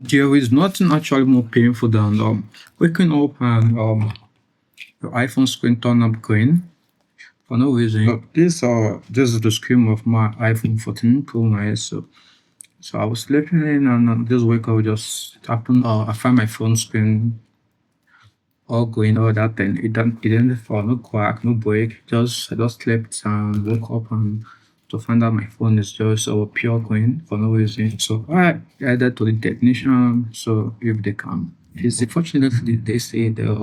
There is nothing actually more painful than waking up and your iPhone screen turn up green for no reason. This is the screen of my iPhone 14 Pro Max. So I was sleeping in and this wake up just happened. I find my phone screen all going all that and it didn't fall, no crack, no break. I just slept and woke up and to find out my phone is just pure green for no reason. So I added to the technician so if they can. It's unfortunately they say this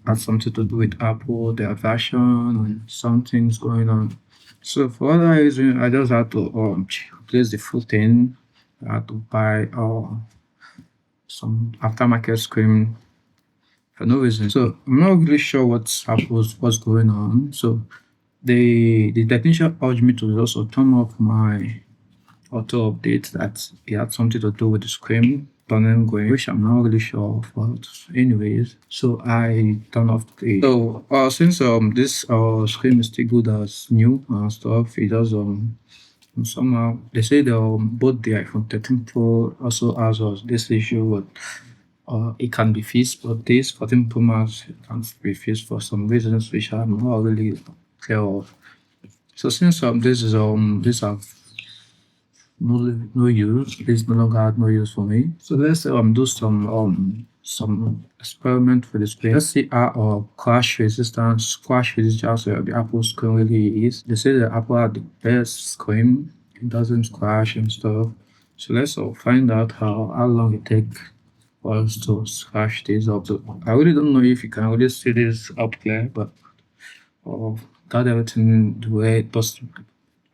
has something to do with Apple, their version and something's going on. So for that reason I just had to place the full thing. I had to buy some aftermarket screen for no reason. So I'm not really sure what's going on. So the technician urged me to also turn off my auto update that it had something to do with the screen turning green, which I'm not really sure of. But anyways, so I turn off the since this screen is still good as new and stuff, it does somehow they say both the iPhone 13 Pro also has this issue with it can be fixed, but this 14 Pro Max can't be fixed for some reasons which I'm not really clear of. So since this have no use, this no longer had no use for me. So let's do some experiment for the screen. Let's see how crash resistance the Apple screen really is. They say that Apple had the best screen, it doesn't crash and stuff. So let's find out how long it takes for us to scratch this up. So I really don't know if you can really see this up clear, but got everything the way possible,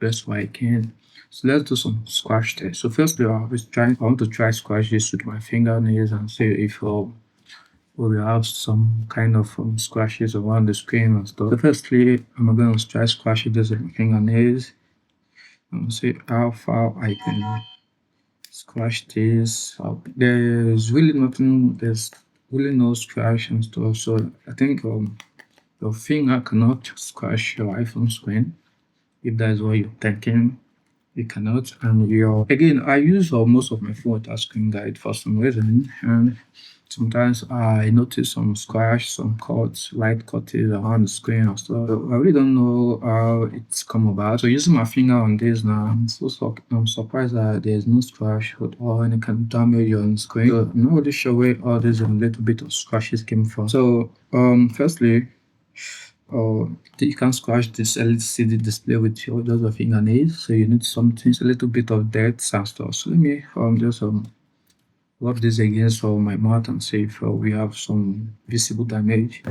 best way I can. So let's do some scratch test. So firstly, I want to try scratch this with my fingernails and see if we will have some kind of scratches around the screen and stuff. So firstly, I'm going to try scratching this with my fingernails and see how far I can scratch this up. There's really no scratch and stuff. So I think your finger cannot scratch your iPhone screen if that is what you're thinking. You cannot. And again, I use most of my phone as screen guide for some reason, and sometimes I notice some scratch, some cuts, light cuts around the screen or stuff. So I really don't know how it's come about. So using my finger on this now, I'm surprised that there's no scratch or any kind of damage on the screen. So I'm not really sure where all these little bit of scratches came from. So firstly, you can scratch this LCD display with your just a fingernails. So you need something, a little bit of dirt and stuff. So let me just rub this against my mouth and see if we have some visible damage.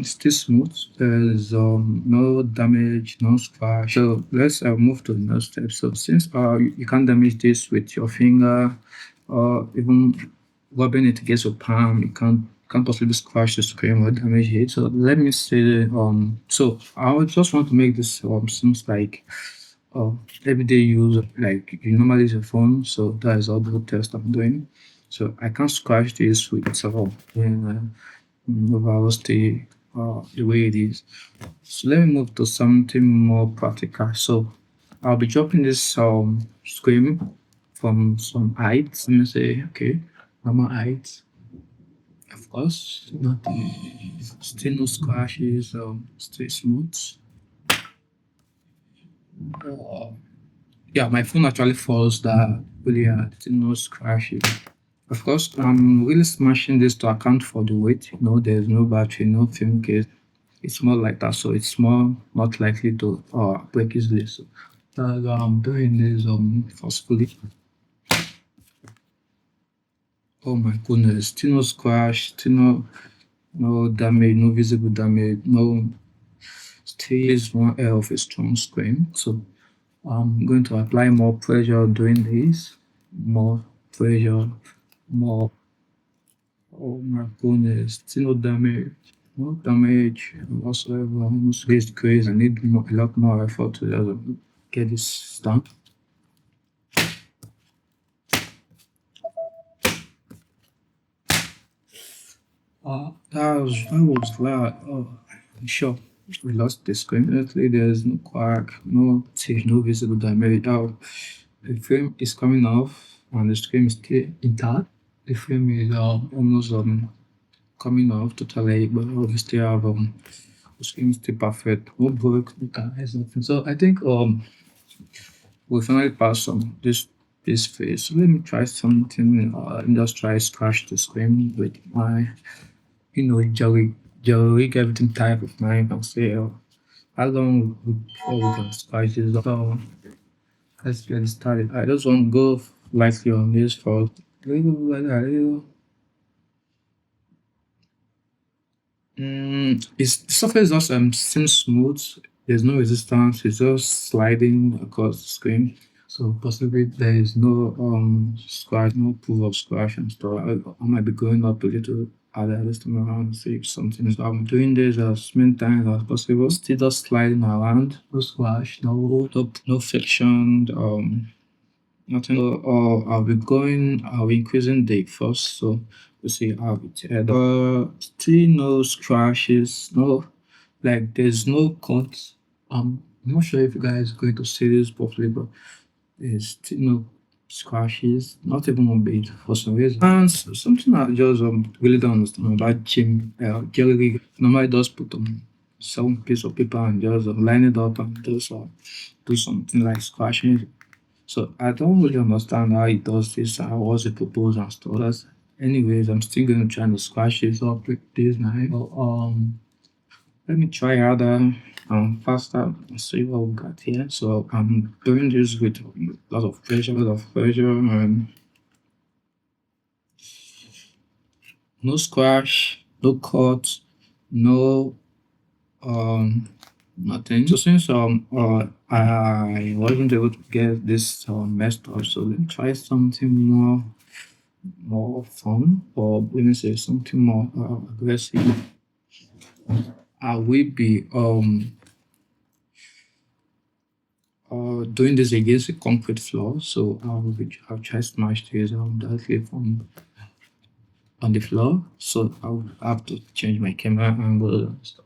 Still smooth. There's no damage, no scratch. So let's move to the next step. So since you can't damage this with your finger or even rubbing it against your palm, you can't possibly scratch the screen or damage it. So let me say so I would just want to make this seems like uh everyday use, like you normally use your phone. So that is all the test I'm doing. So I can't scratch this with overall the way it is. So let me move to something more practical. So I'll be dropping this screen from some height. Let me say, okay, normal height. Of course, nothing, still no scratches, stay smooth. Uh, yeah, my phone actually falls that really hard, still no scratches. Of course, I'm really smashing this to account for the weight. There's no battery, no film case. It's more like that, so it's more not likely to break easily. So that's why I'm doing this forcefully. Oh my goodness, still no scratch, still no damage, no visible damage, no. Still is one air of a strong screen. So I'm going to apply more pressure doing this. More pressure, more. Oh my goodness, still no damage. No damage whatsoever. Almost raised crazy. I need a lot more effort to just get this done. That was that. Oh. Sure, we lost the screen. Definitely, there's no crack, no teeth, no visible damage. The frame is coming off, and the screen is still intact. The frame is almost coming off totally, but we still have the screen is still perfect. No broke, no damage, nothing. So I think we finally passed this phase. So let me try something. Let me just try scratch the screen with my jelly everything type of knife and say, how long before we can scratch this up? So let's get started. I just want to go lightly on this for a little. The surface just seems smooth. There's no resistance. It's just sliding across the screen. So possibly there is no scratch, no proof of scratch and stuff. I might be going up a little harder this time around to see if something is. I'm doing this as many times as possible. Still just sliding around. No scratch, no friction. Nothing. I'll be increasing the first, so to see how it head. Still no scratches, no, like there's no cut. I'm not sure if you guys are going to see this properly, but there's still no scratches, not even a bit for some reason. And something I just really don't understand about jelly. Normally just put some piece of paper and just line it up and just do something like scratching. So I don't really understand how it does this, how was it proposed and stuff. Anyways, I'm still gonna try to scratch this up with this knife. But, let me try harder faster and see what we got here. So I'm doing this with a lot of pressure, and no scratch, no cut, no nothing. So since I wasn't able to get this messed up, so let me try something more fun, or let me say something more aggressive. I will be doing this against a concrete floor, so I'll try smash this directly from on the floor. So I'll have to change my camera angle and stuff.